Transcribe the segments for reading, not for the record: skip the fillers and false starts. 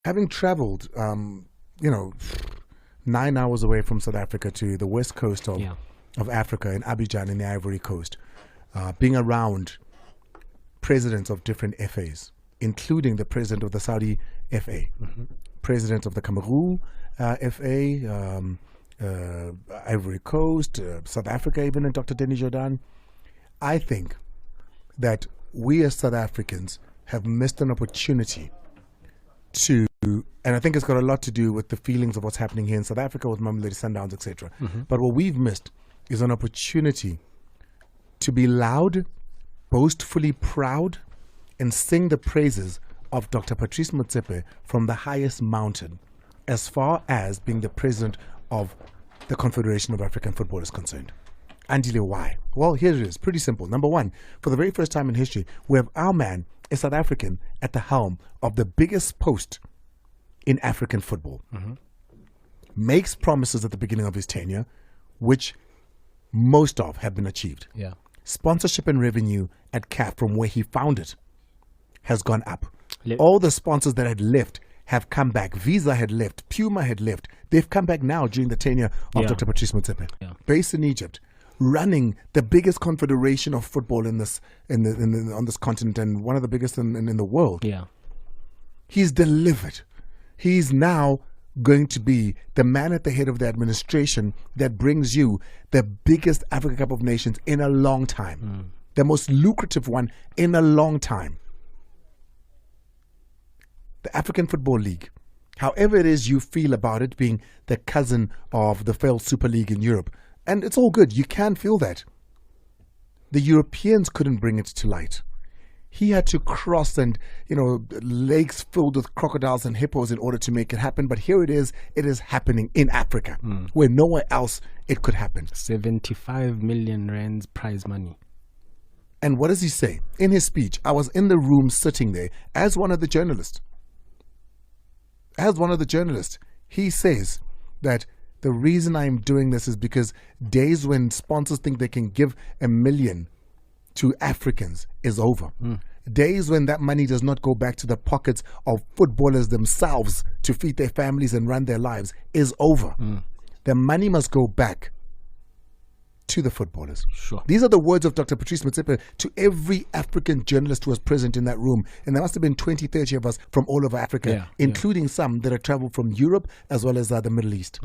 having traveled, 9 hours away from South Africa to the west coast of Africa in Abidjan in the Ivory Coast, being around presidents of different FAs, including the president of the Saudi FA, president of the Cameroon FA, Ivory Coast, South Africa, even, and Dr. Denis Jordan. I think that we as South Africans have missed an opportunity to, and I think it's got a lot to do with the feelings of what's happening here in South Africa with Mamelodi Sundowns, etc. But what we've missed is an opportunity to be loud, boastfully proud, and sing the praises of Dr. Patrice Motsepe from the highest mountain, as far as being the president of the Confederation of African Football is concerned. Andile, why? Well, here it is. Pretty simple. Number one, for the very first time in history, we have our man, a South African, at the helm of the biggest post in African football. Makes promises at the beginning of his tenure, which most of have been achieved. Sponsorship and revenue at CAF, from where he found it, has gone up. All the sponsors that had left have come back. Visa had left. Puma had left. They've come back now during the tenure of Dr. Patrice Motsepe. Based in Egypt, running the biggest confederation of football in this on this continent, and one of the biggest in the world. He's delivered. He's now going to be the man at the head of the administration that brings you the biggest Africa Cup of Nations in a long time. The most lucrative one in a long time. The African Football League, however it is you feel about it being the cousin of the failed Super League in Europe, and it's all good, you can feel that. The Europeans couldn't bring it to light. He had to cross lakes filled with crocodiles and hippos in order to make it happen. But here it is happening in Africa, where nowhere else it could happen. 75 million rands prize money. And what does he say? In his speech, I was in the room sitting there as one of the journalists. He says that the reason I'm doing this is because days when sponsors think they can give $1 million to Africans is over. Days when that money does not go back to the pockets of footballers themselves to feed their families and run their lives is over. The money must go back to the footballers. These are the words of Dr. Patrice Motsepe to every African journalist who was present in that room. And there must have been 20, 30 of us from all over Africa, including some that have traveled from Europe as well as the Middle East.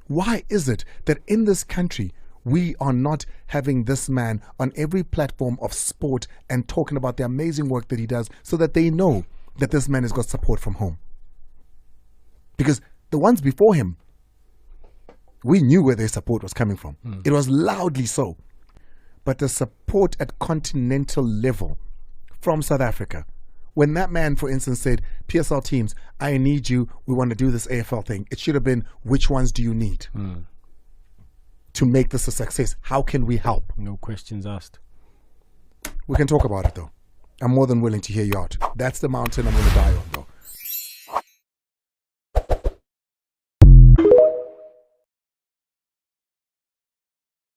Why is it that in this country we are not having this man on every platform of sport and talking about the amazing work that he does, so that they know that this man has got support from home? Because the ones before him, we knew where their support was coming from. It was loudly so. But the support at continental level from South Africa, when that man, for instance, said, PSL teams, I need you, we want to do this AFL thing, it should have been, which ones do you need to make this a success? How can we help? No questions asked. We can talk about it, though. I'm more than willing to hear you out. That's the mountain I'm going to die on.